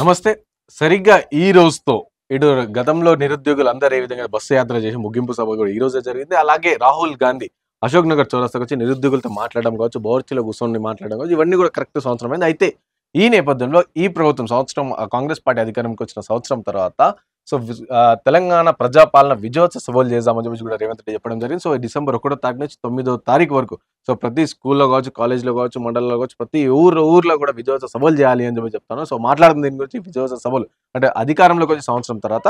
నమస్తే. సరిగ్గా ఈ రోజుతో ఇటు గతంలో నిరుద్యోగులందరూ ఏ విధంగా బస్సు యాత్ర చేసి ముగింపు సభ కూడా ఈ రోజే జరిగింది. అలాగే రాహుల్ గాంధీ అశోక్ నగర్ చౌరస్తాకొచ్చి నిరుద్యోగులతో మాట్లాడడం కావచ్చు, బోర్చిలో కూర్చొని మాట్లాడడం కావచ్చు, ఇవన్నీ కూడా కరెక్ట్ సంవత్సరమైంది. అయితే ఈ నేపథ్యంలో ఈ ప్రభుత్వం సంవత్సరం కాంగ్రెస్ పార్టీ అధికారంకి వచ్చిన సంవత్సరం తర్వాత తెలంగాణ ప్రజాపాలన విజయోత్సవ సభలు చేద్దామని చెప్పేసి కూడా రేవంత్ రెడ్డి చెప్పడం జరిగింది. సో డిసెంబర్ 1వ తారీఖు నుంచి 9వ తారీఖు వరకు ప్రతి స్కూల్‌లో కావచ్చు, కాలేజ్‌లో కావచ్చు, మండలంలో కావచ్చు, ప్రతి ఊర్లో కూడా విజయోత్సవ సభలు చేయాలి అని చెప్పి చెప్తాను. మాట్లాడుతున్న దీని గురించి విజయోత్సవ సభలు అంటే అధికారంలోకి వచ్చే సంవత్సరం తర్వాత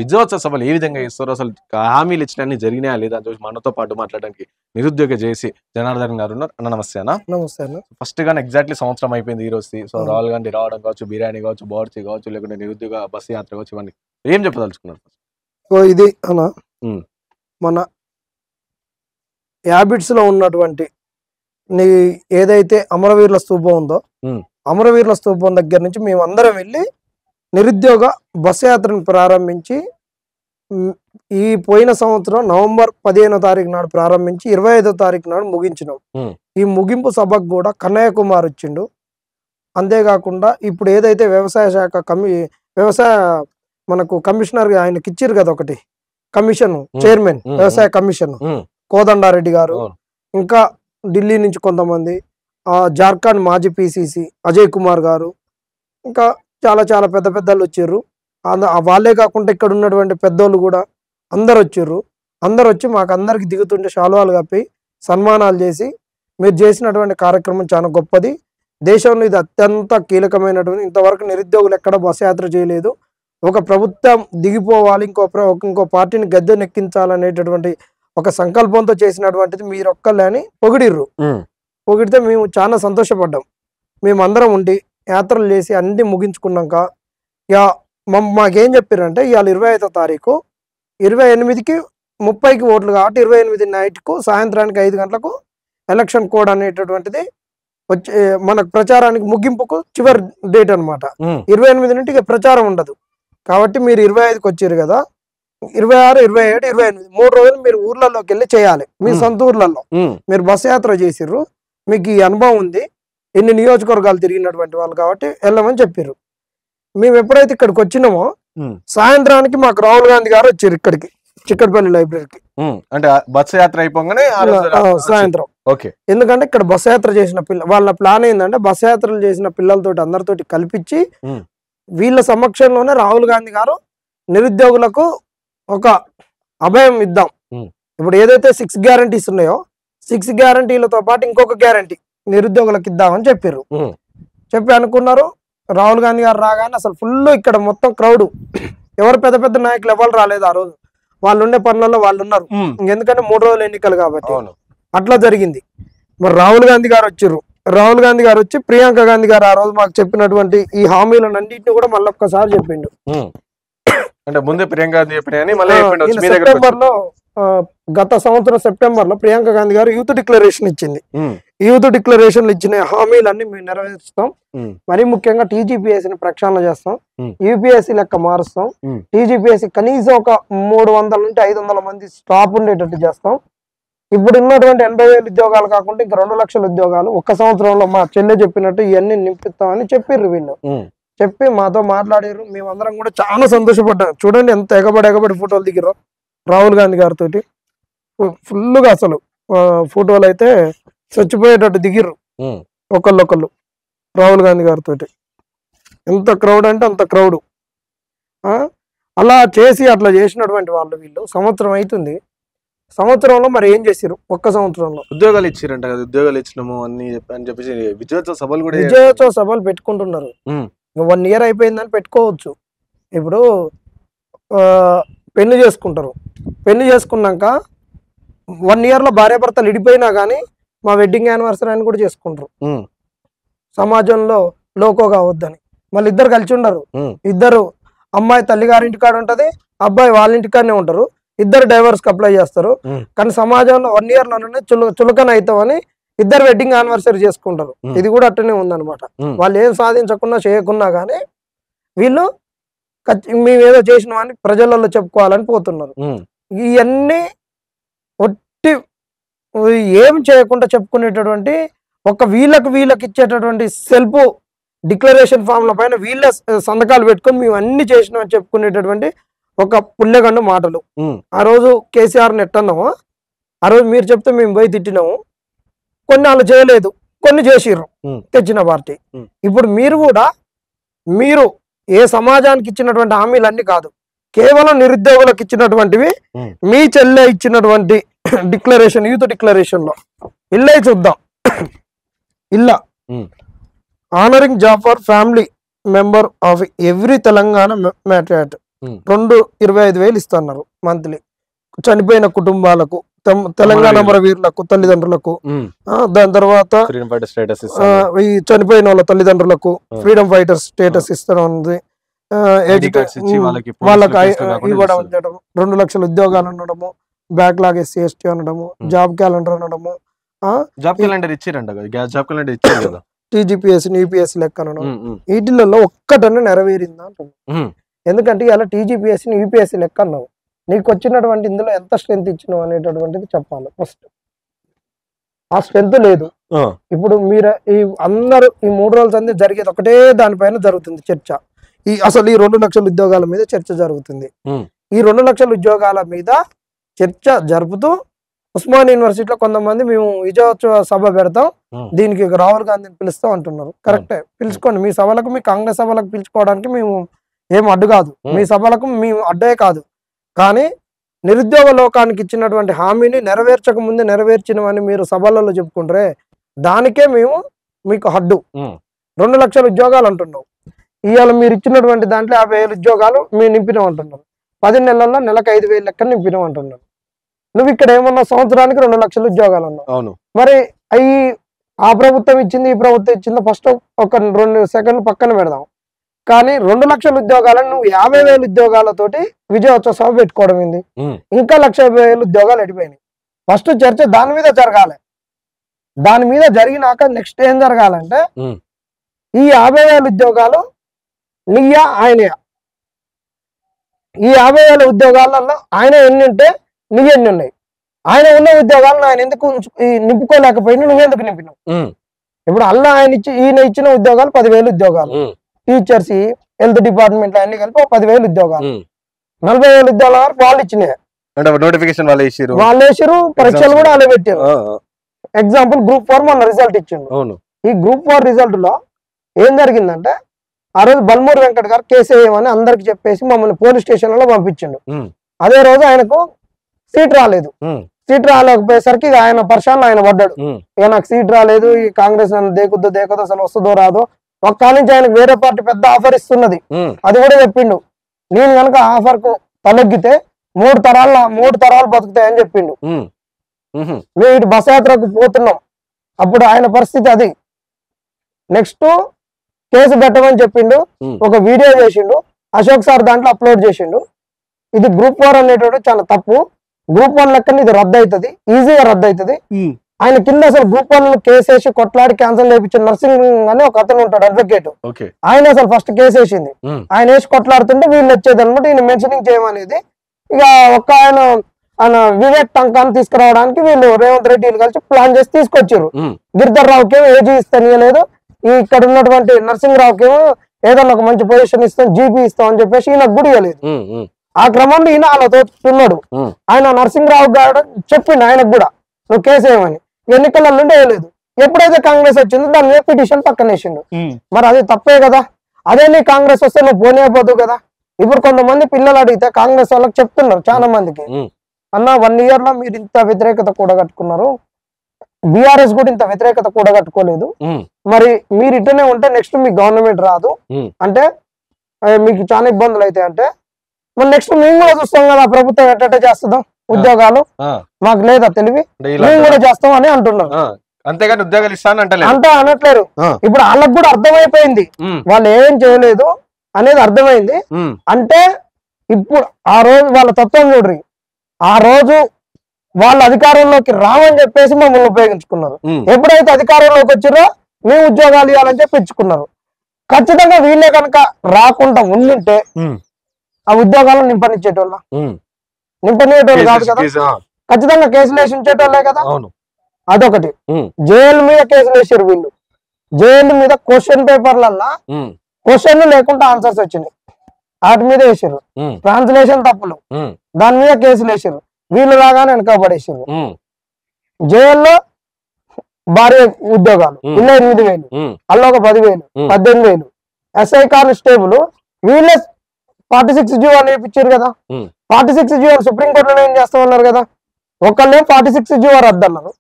విజయోత్సవ సభలు ఏ విధంగా చేస్తారో, అసలు హామీలు ఇచ్చినన్ని జరిగినాయా లేదా అని చెప్పి మనతో పాటు మాట్లాడడానికి నిరుద్యోగ జేఏసీ జనార్దన్ గారు ఉన్నారు. అన్న నమస్తే అన్న. నమస్తే అన్న. ఫస్ట్ గానే ఎగ్జాక్ట్లీ సంవత్సరం అయిపోయింది ఈ రోజుకి. రాహుల్ రాహుల్ గాంధీ రావడం కావచ్చు, బిర్యానీ కావచ్చు, బోర్చి కావచ్చు, లేకుంటే నిరుద్యోగ బస్సు యాత్ర కావచ్చు, ఇవన్నీ ఏం చెప్పదలుచుకున్నారు? ఇది అన్న మన హ్యాబిట్స్ లో ఉన్నటువంటి నీ ఏదైతే అమరవీరుల స్తూపం ఉందో అమరవీరుల స్తూపం దగ్గర నుంచి మేము అందరం వెళ్ళి నిరుద్యోగ బస్సు యాత్రను ప్రారంభించి ఈ పోయిన సంవత్సరం నవంబర్ 15వ తారీఖు నాడు ప్రారంభించి 25వ తారీఖు నాడు ముగించినాం. ఈ ముగింపు సభకు కూడా కన్నయ్య కుమార్ వచ్చిండు. అంతేకాకుండా ఇప్పుడు ఏదైతే వ్యవసాయ శాఖ వ్యవసాయ మనకు కమిషనర్ ఆయనకి ఇచ్చిర్రు కదా, ఒకటి కమిషన్ చైర్మన్ వ్యవసాయ కమిషన్ కోదండారెడ్డి గారు, ఇంకా ఢిల్లీ నుంచి కొంతమంది, జార్ఖండ్ మాజీ పిసిసి అజయ్ కుమార్ గారు, ఇంకా చాలా చాలా పెద్ద పెద్దలు వచ్చిర్రు. వాళ్ళే కాకుండా ఇక్కడ ఉన్నటువంటి పెద్దోళ్ళు కూడా అందరు వచ్చిర్రు. అందరు వచ్చి మాకు అందరికి దిగుతుంటే శాలువాలు కప్పి సన్మానాలు చేసి, మీరు చేసినటువంటి కార్యక్రమం చాలా గొప్పది, దేశంలో ఇది అత్యంత కీలకమైనటువంటి, ఇంతవరకు నిరుద్యోగులు ఎక్కడ బస్సు యాత్ర చేయలేదు, ఒక ప్రభుత్వం దిగిపోవాలి, ఇంకో పార్టీని గద్దెనెక్కించాలనేటటువంటి ఒక సంకల్పంతో చేసినటువంటిది మీరు ఒక్కళ్ళే అని పొగిడిర్రు. పొగిడితే మేము చాలా సంతోషపడ్డాం. మేమందరం ఉండి యాత్రలు చేసి అన్ని ముగించుకున్నాక మాకేం చెప్పారంటే, ఇవాళ 25వ తారీఖు 28కి 30కి ఓట్లు కాబట్టి 28 నైట్కు సాయంత్రానికి 5 గంటలకు ఎలక్షన్ కోడ్ అనేటటువంటిది వచ్చి మనకు ప్రచారానికి ముగింపుకు చివరి డేట్ అనమాట. 28 నుండి ప్రచారం ఉండదు కాబట్టి మీరు 25కి వచ్చారు కదా, 26, 27, 28 3 రోజులు మీరు ఊర్లలోకి వెళ్ళి చేయాలి. మీ సొంత ఊర్లలో మీరు బస్సు యాత్ర చేసిర్రు, మీకు ఈ అనుభవం ఉంది, ఎన్ని నియోజకవర్గాలు తిరిగినటువంటి వాళ్ళు కాబట్టి వెళ్ళమని చెప్పారు. మేము ఎప్పుడైతే ఇక్కడికి వచ్చినామో సాయంత్రానికి మాకు రాహుల్ గాంధీ గారు వచ్చారు ఇక్కడికి, చిక్కడపల్లి లైబ్రరీకి. అంటే బస్సు యాత్ర అయిపోగానే సాయంత్రం. ఎందుకంటే ఇక్కడ బస్సు యాత్ర చేసిన వాళ్ళ ప్లాన్ ఏంటంటే, బస్సు యాత్రలు చేసిన పిల్లలతోటి అందరితోటి కల్పించి వీళ్ళ సమక్షంలోనే రాహుల్ గాంధీ గారు నిరుద్యోగులకు ఒక అభయం ఇద్దాం. ఇప్పుడు ఏదైతే 6 గ్యారంటీస్ ఉన్నాయో 6 గ్యారంటీలతో పాటు ఇంకొక గ్యారంటీ నిరుద్యోగులకు ఇద్దామని చెప్పారు. చెప్పి అనుకున్నారు. రాహుల్ గాంధీ గారు రాగానే అసలు ఫుల్ ఇక్కడ మొత్తం క్రౌడ్, ఎవరు పెద్ద పెద్ద నాయకులు ఎవరు రాలేదు ఆ రోజు, వాళ్ళు ఉండే పనులలో వాళ్ళు ఉన్నారు. ఎందుకంటే 3 రోజులు ఎన్నికలు కాబట్టి అట్లా జరిగింది. మరి రాహుల్ గాంధీ గారు వచ్చారు. రాహుల్ గాంధీ గారు వచ్చి ప్రియాంక గాంధీ గారు ఆ రోజు మాకు చెప్పినటువంటి ఈ హామీలను అన్నింటినీ కూడా మళ్ళీ ఒక్కసారి చెప్పిండు. అంటే ముందే ప్రియాంక గాంధీ సెప్టెంబర్ లో, గత సంవత్సరం సెప్టెంబర్ లో ప్రియాంక గాంధీ గారు యూత్ డిక్లరేషన్ ఇచ్చింది. యూత్ డిక్లరేషన్ ఇచ్చిన హామీలన్నీ మేము నెరవేరుస్తాం. మరీ ముఖ్యంగా టీజీపీఎస్సీని ప్రక్షాళన చేస్తాం, యూపీఎస్సీ లెక్క మారుస్తాం, టీజీపీఎస్సీ కనీసం ఒక 300 నుండి 500 మంది స్టాఫ్ ఉండేటట్టు చేస్తాం. ఇప్పుడు ఉన్నటువంటి 80,000 ఉద్యోగాలు కాకుండా ఇంకా 2 లక్షల ఉద్యోగాలు ఒక్క సంవత్సరంలో మా చెల్లె చెప్పినట్టు ఇవన్నీ నింపిస్తామని చెప్పిర్రు వీళ్ళు. చెప్పి మాతో మాట్లాడారు. మేమందరం కూడా చాలా సంతోషపడ్డాం. చూడండి ఎంత ఎగబడి ఫోటోలు దిగిరో రాహుల్ గాంధీ గారితో, ఫుల్గా అసలు ఫోటోలు అయితే చచ్చిపోయేటట్టు దిగిర్రు ఒకళ్ళు రాహుల్ గాంధీ గారితో. ఎంత క్రౌడ్ అంటే అంత క్రౌడ్. అలా చేసి అట్లా చేసినటువంటి వాళ్ళు వీళ్ళు సంవత్సరం అవుతుంది. సంవత్సరంలో మరి ఏం చేసిరు? ఒక్క సంవత్సరంలో ఉద్యోగాలు ఇచ్చిరంట కదా, ఉద్యోగాలు ఇచ్చినాము అన్ని అని చెప్పేసి విజయోత్సవ సభలు పెట్టుకుంటున్నారు. 1 ఇయర్ అయిపోయిందని పెట్టుకోవచ్చు. ఇప్పుడు పెళ్లి చేసుకుంటారు, పెళ్లి చేసుకున్నాక 1 ఇయర్లో భార్యాభర్తలు విడిపోయినా కానీ మా వెడ్డింగ్ యానివర్సరీ అని కూడా చేసుకుంటారు. సమాజంలో లోకో కావద్దని మళ్ళీ ఇద్దరు కలిసి ఉండరు. ఇద్దరు, అమ్మాయి తల్లిగారింటికాడ ఉంటది, అబ్బాయి వాళ్ళ ఇంటికాడనే ఉంటారు. ఇద్దరు డైవర్స్ అప్లై చేస్తారు. కానీ సమాజంలో 1 ఇయర్లోనే చులకన అవుతామని ఇద్దరు వెడ్డింగ్ యానివర్సరీ చేసుకుంటారు. ఇది కూడా అట్టనే ఉందన్నమాట. వాళ్ళు ఏం సాధించకున్నా చేయకున్నా కానీ వీళ్ళు మేమేదో చేసినామని ప్రజలలో చెప్పుకోవాలని పోతున్నారు. ఇవన్నీ ఒట్టి ఏం చేయకుండా చెప్పుకునేటటువంటి ఒక వీళ్ళకి ఇచ్చేటటువంటి సెల్ఫ్ డిక్లరేషన్ ఫామ్ల పైన వీళ్ళ సంతకాలు పెట్టుకొని మేము అన్ని చేసినాం అని చెప్పుకునేటటువంటి ఒక పుణ్యగండు మాటలు. ఆ రోజు కేసీఆర్ నెట్టన్నాము, ఆ రోజు మీరు చెప్తే మేము పోయి తిట్టినాము. కొన్ని వాళ్ళు చేయలేదు, కొన్ని చేసిర్రు తెచ్చిన పార్టీ. ఇప్పుడు మీరు కూడా మీరు ఏ సమాజానికి ఇచ్చినటువంటి హామీలన్నీ కాదు, కేవలం నిరుద్యోగులకు ఇచ్చినటువంటివి. మీ చెల్లె ఇచ్చినటువంటి డిక్లరేషన్, యూత్ డిక్లరేషన్ లో ఇల్లే చూద్దాం. ఇల్లా honouring job for family member of every Telangana మ్యాట్రియాట్ 25,000 ఇస్తున్నారు మంత్లీ చనిపోయిన కుటుంబాలకు, తెలంగాణ అమరవీరులకు తల్లిదండ్రులకు. దాని తర్వాత ఈ చనిపోయిన వాళ్ళ తల్లిదండ్రులకు ఫ్రీడమ్ ఫైటర్స్ స్టేటస్ ఇస్తూ ఉంది. వాళ్ళకి ఇవ్వడం, 2 లక్షల ఉద్యోగాలు ఉండడము, బ్యాక్లాగ్ SC ST అనడము, జాబ్ క్యాలెండర్ అనడము, జాబ్ క్యాలెండర్ ఇచ్చారంట కదా, జాబ్ క్యాలెండర్ ఇచ్చారు కదా, TGPS EPS లెక్క అనడం. వీటిలలో ఒక్కటన్నా నెరవేరిందా అంటున్నాను. ఎందుకంటే ఇలా TGPS EPS లెక్క అన్నావు, నీకు వచ్చినటువంటి ఇందులో ఎంత స్ట్రెంత్ ఇచ్చినావు అనేటటువంటిది చెప్పాలి ఫస్ట్. ఆ స్ట్రెంత్ లేదు. ఇప్పుడు మీరు ఈ అందరూ ఈ 3 రోజుల సంది జరిగేది ఒకటే దానిపైన జరుగుతుంది చర్చ. అసలు ఈ 2 లక్షల ఉద్యోగాల మీద చర్చ జరుగుతుంది. ఈ 2 లక్షల ఉద్యోగాల మీద చర్చ జరుపుతూ ఉస్మాన్ యూనివర్సిటీలో కొంతమంది మేము విజయోత్సవ సభ పెడతాం, దీనికి రాహుల్ గాంధీని పిలుస్తాం అంటున్నారు. కరెక్టే, పిలుచుకోండి. మీ సభలకు, మీ కాంగ్రెస్ సభలకు పిలుచుకోవడానికి మేము ఏం అడ్డు కాదు, మీ సభలకు మేము అడ్డే కాదు. కానీ నిరుద్యోగ లోకానికి ఇచ్చినటువంటి హామీని నెరవేర్చక ముందు నెరవేర్చినవని మీరు సభలలో చెప్పుకుంటారే, దానికే మేము మీకు హడ్డు. 2 లక్షల ఉద్యోగాలు అంటున్నావు. ఇవాళ మీరు ఇచ్చినటువంటి దాంట్లో 50,000 ఉద్యోగాలు మేము నింపినాం అంటున్నారు. 10 నెలల్లో నెలకు 5,000 లెక్క నింపినాం అంటున్నారు. నువ్వు ఇక్కడ ఏమన్నా సంవత్సరానికి 2 లక్షల ఉద్యోగాలు అన్నావు. మరి అవి ఆ ప్రభుత్వం ఇచ్చింది, ఈ ప్రభుత్వం ఇచ్చిందో ఫస్ట్ ఒక 2 సెకండ్లు పక్కన పెడదాం. కానీ 2 లక్షల ఉద్యోగాలను నువ్వు 50,000 ఉద్యోగాలతోటి విజయోత్సవ సభ పెట్టుకోవడం ఏంది? ఇంకా 1,50,000 ఉద్యోగాలు ఎడిపోయినాయి. ఫస్ట్ చర్చ దాని మీద జరగాలి. దాని మీద జరిగినాక నెక్స్ట్ ఏం జరగాలంటే, ఈ 50,000 ఉద్యోగాలు నీయా ఆయనయా? ఈ 50,000 ఉద్యోగాలలో ఆయన ఎన్ని ఉంటే నీ ఎన్ని ఉన్నాయి? ఆయన ఉన్న ఉద్యోగాలను ఆయన ఎందుకు నింపుకోలేకపోయినా నువ్వెందుకు నింపినావు? ఇప్పుడు ఈయన ఇచ్చిన ఉద్యోగాలు 10,000 ఉద్యోగాలు, టీచర్స్, హెల్త్ డిపార్ట్మెంట్ అన్ని కలిపి 10,000 ఉద్యోగాలు, 40,000 ఉద్యోగాలు వాళ్ళు ఇచ్చినాయి. నోటిఫికేషన్ వాళ్ళు వేసారు, పరీక్షలు కూడా వాళ్ళు పెట్టారు. ఎగ్జాంపుల్ గ్రూప్ 4 మొన్న రిజల్ట్ ఇచ్చిండు. ఈ గ్రూప్ 4 రిజల్ట్ లో ఏం జరిగిందంటే, ఆ రోజు బల్మూరి వెంకట్ గారు కేసు వేయమని అందరికి చెప్పేసి మమ్మల్ని పోలీస్ స్టేషన్లలో పంపించిండు. అదే రోజు ఆయనకు సీట్ రాలేదు. సీట్ రాలేకపోయేసరికి ఆయన పర్షాన్లో ఆయన పడ్డాడు. ఇక నాకు సీట్ రాలేదు, ఈ కాంగ్రెస్ నన్ను దేకుద్దో అసలు వస్తుందో రాదో. ఒక్క నుంచి ఆయనకు వేరే పార్టీ పెద్ద ఆఫర్ ఇస్తున్నది, అది కూడా చెప్పిండు. నేను కనుక ఆఫర్ కు తలొగ్గితే 3 తరాలు బతుకుతాయని చెప్పిండు. మేము ఇటు బస్ యాత్రకు పోతున్నాం, అప్పుడు ఆయన పరిస్థితి అది. నెక్స్ట్ కేసు పెట్టమని చెప్పిండు, ఒక వీడియో చేసిండు, అశోక్ సార్ దాంట్లో అప్లోడ్ చేసిండు. ఇది గ్రూప్ 4 అనేటువంటి చాలా తప్పు. గ్రూప్ 1 లెక్కన ఇది రద్దు అవుతుంది, ఈజీగా రద్దు అవుతుంది. ఆయన కింద అసలు గ్రూప్ 1 కేసు వేసి కొట్లాడి క్యాన్సల్ చేయించిన నర్సింగ్ అని ఒక అతను ఉంటాడు, అడ్వకేట్. ఆయన అసలు ఫస్ట్ కేసు వేసింది. ఆయన వేసి కొట్లాడుతుంటే వీళ్ళు వచ్చేది అనమాట, ఈయన మెన్షనింగ్ చేయమనేది. ఇక ఆయన వివేక్ టంకాన్ని తీసుకురావడానికి వీళ్ళు రేవంత్ రెడ్డి కలిసి ప్లాన్ చేసి తీసుకొచ్చారు. గిరిధర్ రావుకేమో ఏజీ ఇస్తానియలేదు, ఇక్కడ ఉన్నటువంటి నరసింహరావుకేమో ఏదన్నా ఒక మంచి పొజిషన్ ఇస్తాం, జీపీ ఇస్తాం అని చెప్పేసి ఈయనకు గుడి ఇవ్వలేదు. ఆ క్రమంలో ఈయన అలా తోచుతున్నాడు. ఆయన నరసింహరావు గారు చెప్పిండు ఆయనకు కూడా నువ్వు కేసు వేయమని. ఎన్నికల నుండి వేయలేదు. ఎప్పుడైతే కాంగ్రెస్ వచ్చిందో దాని మీద పిటిషన్ పక్కన వేసిండు. మరి అది తప్పే కదా. అదే నీ కాంగ్రెస్ వస్తే నువ్వు పోనీయపోదు కదా. ఇప్పుడు కొంతమంది పిల్లలు అడిగితే కాంగ్రెస్ వాళ్ళకి చెప్తున్నారు చాలా మందికి, అన్న 1 year లో మీరు ఇంత వ్యతిరేకత కూడగట్టుకున్నారు, బీఆర్ఎస్ కూడా ఇంత వ్యతిరేకత కూడగట్టుకోలేదు, మరి మీరు ఇట్టనే ఉంటే నెక్స్ట్ మీకు గవర్నమెంట్ రాదు అంటే మీకు చాలా ఇబ్బందులు అయితే అంటే, మరి నెక్స్ట్ మేము కూడా చూస్తాం కదా ప్రభుత్వం ఎట్ట చేస్తుందాం ఉద్యోగాలు, మాకు లేదా తెలివి, మేము కూడా చేస్తాం అని అంటున్నారు. అంతేగాని ఉద్యోగాలు ఇస్తాను అంతా అనట్లేరు. ఇప్పుడు వాళ్ళకు కూడా అర్థమైపోయింది వాళ్ళు ఏం చేయలేదు అనేది అర్థమైంది. అంటే ఇప్పుడు ఆ రోజు వాళ్ళ తత్వం చూడ్రి, ఆ రోజు వాళ్ళ అధికారంలోకి రామని చెప్పేసి మమ్మల్ని ఉపయోగించుకున్నారు. ఎప్పుడైతే అధికారంలోకి వచ్చారో మేము ఉద్యోగాలు ఇవ్వాలని చెప్పి ఇచ్చుకున్నారు. ఖచ్చితంగా వీళ్ళే కనుక రాకుండా ఉండింటే ఆ ఉద్యోగాలను నింపనిచ్చేటోళ్ళ కాదు కదా. ఖచ్చితంగా కేసులు వేసి ఉంచేటోళ్ళే కదా. అదొకటి. జైలు మీద కేసులు వేసారు వీళ్ళు. జేఎల్ మీద క్వశ్చన్ పేపర్లల్లా క్వశ్చన్లు లేకుండా ఆన్సర్స్ వచ్చినాయి, వాటి మీద వేసారు. ట్రాన్స్లేషన్ తప్పులు, దాని మీద కేసులు వేసారు. వీళ్ళు రాగానే వెనక పడేసారు. జైల్లో భారీ ఉద్యోగాలు ఇలా 8,000, అల్ల ఒక 10,000, 18,000. ఎస్ఐ కానిస్టేబుల్ వీళ్ళే 46 జీవోలు వేయించారు కదా. 46 జీవోలు సుప్రీంకోర్టులో ఏం చేస్తా ఉన్నారు కదా. ఒకళ్ళే 46 జీవో రద్దన్నారు,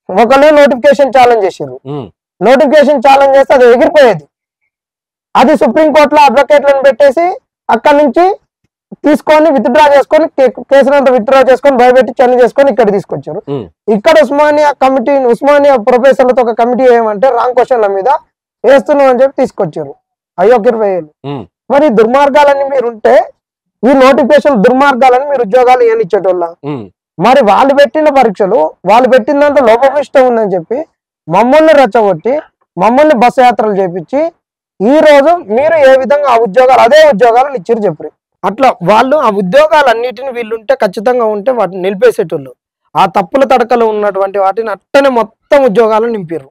ఒకళ్ళే నోటిఫికేషన్ ఛాలెంజ్ చేసారు. నోటిఫికేషన్ ఛాలెంజ్ చేస్తే అది ఎగిరిపోయేది. అది సుప్రీంకోర్టులో అడ్వకేట్లను పెట్టేసి అక్కడి నుంచి తీసుకొని విత్డ్రా చేసుకొని కేసులంతా విత్డ్రా చేసుకొని భయపెట్టి చర్య చేసుకొని ఇక్కడ తీసుకొచ్చారు. ఇక్కడ ఉస్మానియా ప్రొఫెసర్లతో ఒక కమిటీ ఏమంటే రాంగ్ క్వశ్చన్ల మీద వేస్తున్నాం అని చెప్పి తీసుకొచ్చారు. అయ్యో 20,000. మరి దుర్మార్గాలన్నీ మీరుంటే ఈ నోటిఫికేషన్ దుర్మార్గాలని మీరు ఉద్యోగాలు ఏమి ఇచ్చేటోళ్ళ? మరి వాళ్ళు పెట్టిన పరీక్షలు వాళ్ళు పెట్టిన దాంట్లో లోపభూయిష్టం ఉందని చెప్పి మమ్మల్ని రెచ్చగొట్టి మమ్మల్ని బస్సు యాత్రలు చేపించి ఈ రోజు మీరు ఏ విధంగా ఆ ఉద్యోగాలు అదే ఉద్యోగాలను ఇచ్చిరు చెప్పరు. అట్లా వాళ్ళు ఆ ఉద్యోగాలన్నిటిని వీళ్ళుంటే ఖచ్చితంగా ఉంటే వాటిని నిలిపేసేటోళ్ళు. ఆ తప్పుల తడకలు ఉన్నటువంటి వాటిని అట్టనే మొత్తం ఉద్యోగాలను నింపారు.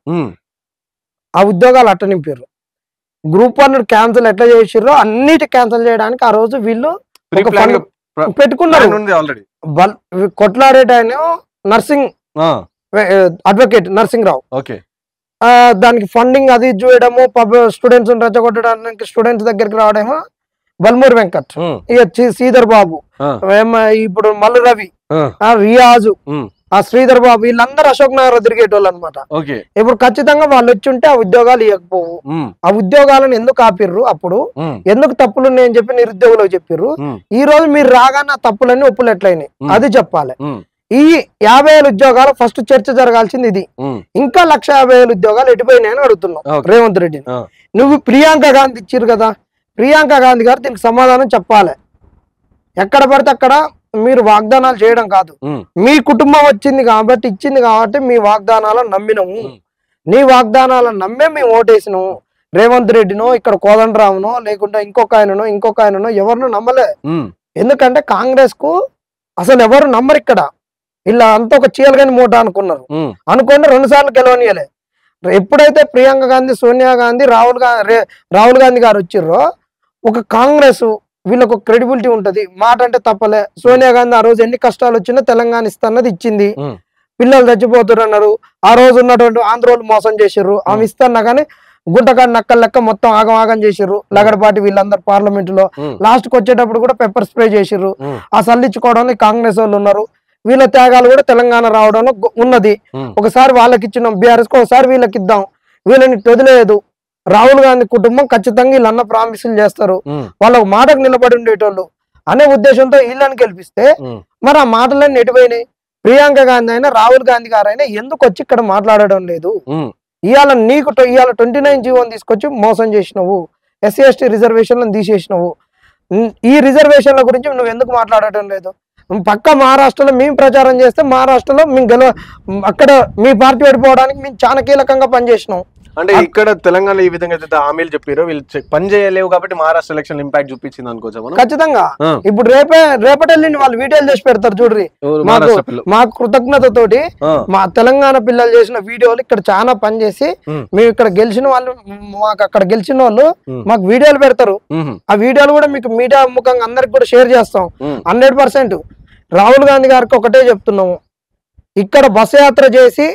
ఆ ఉద్యోగాలు అట్ట నింపారు. గ్రూప్ 1 క్యాన్సిల్ ఎట్లా చేసిర్రో అన్నిటి క్యాన్సిల్ చేయడానికి ఆ రోజు వీళ్ళు పెట్టుకున్నారు. కొట్లాడేట ఆయన నర్సింగ్ అడ్వకేట్ నర్సింగ్ రావు, దానికి ఫండింగ్ అది చూడడము, స్టూడెంట్స్ రెచ్చగొట్టడానికి స్టూడెంట్స్ దగ్గరికి రావడమో బల్మూరి వెంకట్, ఇక శ్రీధర్ బాబు, ఇప్పుడు మల్లు రవి, రియాజు, ఆ శ్రీధర్ బాబు, వీళ్ళందరూ అశోక్ నగర్ తిరిగేటోళ్ళు అనమాట. ఇప్పుడు ఖచ్చితంగా వాళ్ళు వచ్చి ఉంటే ఆ ఉద్యోగాలు ఇవ్వకపోవు. ఆ ఉద్యోగాలను ఎందుకు ఆపిర్రు, అప్పుడు ఎందుకు తప్పులు ఉన్నాయని చెప్పి నిరుద్యోగులకు చెప్పిర్రు. ఈ రోజు మీరు రాగానే ఆ తప్పులన్నీ ఒప్పులు ఎట్లయినాయి అది చెప్పాలి. ఈ 50,000 ఉద్యోగాలు ఫస్ట్ చర్చ జరగాల్సింది ఇది. ఇంకా 150,000 ఉద్యోగాలు ఎటుపోయినాయని అడుగుతున్నావు రేవంత్ రెడ్డిని. నువ్వు ప్రియాంక గాంధీ ఇచ్చిరు కదా, ప్రియాంక గాంధీ గారు దీనికి సమాధానం చెప్పాలి. ఎక్కడ పడితే అక్కడ మీరు వాగ్దానాలు చేయడం కాదు. మీ కుటుంబం వచ్చింది కాబట్టి ఇచ్చింది కాబట్టి మీ వాగ్దానాలను నమ్మినము, నీ వాగ్దానాలను నమ్మే మేము ఓటేసినాము. రేవంత్ రెడ్డినో ఇక్కడ కోదండరామునో లేకుంటే ఇంకొక ఆయననో ఎవరినో నమ్మలే. ఎందుకంటే కాంగ్రెస్ కు అసలు ఎవరు నమ్మరు. ఇక్కడ ఇలా అంతా ఒక చీలగాని మూట అనుకున్నారు. అనుకోండి 2 సార్లు గెలవనీయలే. ఎప్పుడైతే ప్రియాంక గాంధీ, సోనియా గాంధీ, రాహుల్ గాంధీ గారు వచ్చిర్రో ఒక కాంగ్రెస్ వీళ్ళకు క్రెడిబిలిటీ ఉంటది. మాట అంటే తప్పలే. సోనియా గాంధీ ఆ రోజు ఎన్ని కష్టాలు వచ్చినా తెలంగాణ ఇస్తాన్నది ఇచ్చింది. పిల్లలు చచ్చిపోతున్నారు అన్నారు. ఆ రోజు ఉన్నటువంటి ఆంధ్రోలు మోసం చేసిర్రు. ఆమె ఇస్తున్నా కానీ గుంటకాడి నక్కల లెక్క మొత్తం ఆగం చేసిర్రు. లగడపాటి వీళ్ళందరూ పార్లమెంట్ లో లాస్ట్ కి వచ్చేటప్పుడు కూడా పెప్పర్ స్ప్రే చేసిర్రు. ఆ సల్లించుకోవడానికి కాంగ్రెస్ వాళ్ళు ఉన్నారు. వీళ్ళ త్యాగాలు కూడా తెలంగాణ రావడంలో ఉన్నది. ఒకసారి వాళ్ళకి ఇచ్చినాం బీఆర్ఎస్ కు, ఒకసారి వీళ్ళకి ఇద్దాం. వీళ్ళని వదిలేదు. రాహుల్ గాంధీ కుటుంబం ఖచ్చితంగా వీళ్ళన్న ప్రామిసులు చేస్తారు, వాళ్ళకు మాటకు నిలబడి ఉండేటోళ్ళు అనే ఉద్దేశంతో వీళ్ళని గెలిపిస్తే మరి ఆ మాటలన్నీ ఎటుపోయినాయి? ప్రియాంక గాంధీ అయినా రాహుల్ గాంధీ గారు అయినా ఎందుకు వచ్చి ఇక్కడ మాట్లాడడం లేదు? ఇవాళ 29 జీవోని తీసుకొచ్చి మోసం చేసినవు, ఎస్సీ ఎస్టీ రిజర్వేషన్లను తీసేసినవు. ఈ రిజర్వేషన్ల గురించి నువ్వు ఎందుకు మాట్లాడటం లేదు? పక్క మహారాష్ట్రలో మేము ప్రచారం చేస్తే మహారాష్ట్రలో మేము అక్కడ మీ పార్టీ ఓడిపోవడానికి మేము చాలా కీలకంగా పనిచేసినాం. అంటే ఇక్కడ తెలంగాణ ఈ విధంగా హామీలు చెప్పారు, వీళ్ళు పని చేయలేవు కాబట్టి మహారాష్ట్ర ఎలక్షన్ ఇంపాక్ట్ చూపించింది అనుకోవచ్చు. ఖచ్చితంగా ఇప్పుడు రేపటి వాళ్ళు వీడియోలు చేసి పెడతారు చూడ్రి. మాకు కృతజ్ఞతతోటి మా తెలంగాణ పిల్లలు చేసిన వీడియోలు ఇక్కడ చాలా పని చేసి మేము ఇక్కడ గెలిచిన వాళ్ళు, మాకు అక్కడ గెలిచిన వాళ్ళు మాకు వీడియోలు పెడతారు. ఆ వీడియోలు కూడా మీకు మీడియా ముఖంగా అందరికి కూడా షేర్ చేస్తాం 100%. రాహుల్ గాంధీ గారికి ఒకటే చెప్తున్నాము, ఇక్కడ బస్సు యాత్ర చేసి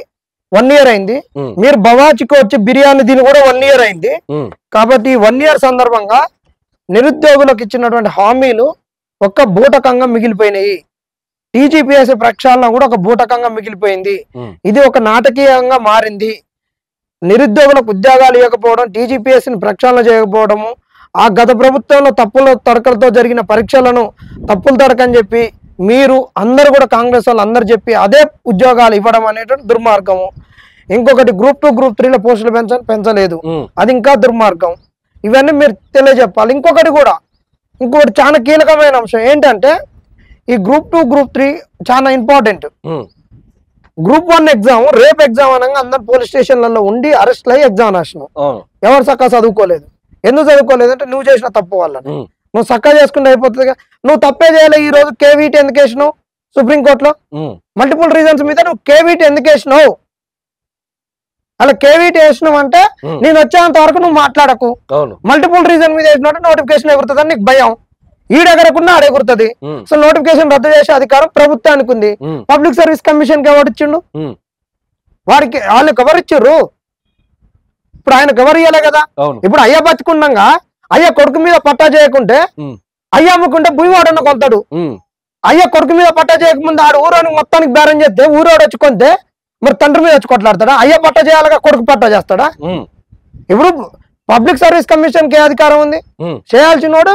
1 year అయింది. మీరు బవాచికి వచ్చి బిర్యానీ తిని కూడా 1 year అయింది. కాబట్టి 1 year సందర్భంగా నిరుద్యోగులకు ఇచ్చినటువంటి హామీలు ఒక బూటకంగా మిగిలిపోయినాయి. టీజీపీఎస్సీ ప్రక్షాళన కూడా ఒక బూటకంగా మిగిలిపోయింది. ఇది ఒక నాటకీయంగా మారింది. నిరుద్యోగులకు ఉద్యోగాలు ఇవ్వకపోవడం, టీజీపీఎస్సీని ప్రక్షాళన చేయకపోవడము, ఆ గత ప్రభుత్వంలో తప్పుల తడకలతో జరిగిన పరీక్షలను తప్పులు తడకని చెప్పి మీరు అందరు కూడా కాంగ్రెస్ వాళ్ళు అందరు చెప్పి అదే ఉద్యోగాలు ఇవ్వడం అనేటువంటి దుర్మార్గము. ఇంకొకటి గ్రూప్ 2, గ్రూప్ 3 పోస్టులు పెంచలేదు, అది ఇంకా దుర్మార్గం. ఇవన్నీ మీరు తెలియజెప్పాలి. ఇంకొకటి చాలా కీలకమైన అంశం ఏంటంటే ఈ గ్రూప్ 2, గ్రూప్ 3 చాలా ఇంపార్టెంట్. గ్రూప్ 1 ఎగ్జామ్ రేపు ఎగ్జామ్ అనగా అందరు పోలీస్ స్టేషన్లలో ఉండి అరెస్ట్ అయ్యి ఎగ్జామ్ రాసిన ఎవరు చక్కగా చదువుకోలేదు. ఎందుకు చదువుకోలేదంటే నువ్వు చేసిన తప్పు వల్ల. నువ్వు చక్కగా చేసుకుంటే అయిపోతుంది. నువ్వు తప్పే చేయాలి. ఈ రోజు కేవీటీ ఎందుకు వేసినావు సుప్రీంకోర్టులో? మల్టిపుల్ రీజన్స్ మీద నువ్వు కేవీటీ ఎందుకు వేసినావు అలా కేవీటీ వేసినావు అంటే నేను వచ్చేంత వరకు నువ్వు మాట్లాడకు. మల్టిపుల్ రీజన్ మీద వేసినట్టు నోటిఫికేషన్ ఎగురుతుంది నీకు భయం. ఈడెగరకుండా ఆడెగురుతుంది. సో నోటిఫికేషన్ రద్దు చేసే అధికారం ప్రభుత్వానికి ఉంది. పబ్లిక్ సర్వీస్ కమిషన్ కి ఎవరిచ్చిండు? వారికి వాళ్ళు కవర్ ఇచ్చిర్రు. ఇప్పుడు ఆయన కవర్ ఇయ్యాలే కదా. ఇప్పుడు అయ్యా బతుకున్నాగా అయ్యా కొడుకు మీద పట్టా చేయకుంటే అయ్యా అమ్ముకుంటే భూమి వాడన్న కొంటాడు. అయ్యా కొడుకు మీద పట్టా చేయకముందు ఆడు ఊరోనికి మొత్తానికి బేరం చేస్తే ఊరోడు వచ్చి కొంటే మరి తండ్రి మీద వచ్చి కొట్లాడతాడా? అయ్యా పట్టా చేయాలిగా కొడుకు పట్టా చేస్తాడా? ఇప్పుడు పబ్లిక్ సర్వీస్ కమిషన్ కి అధికారం ఉంది, చేయాల్సిన వాడు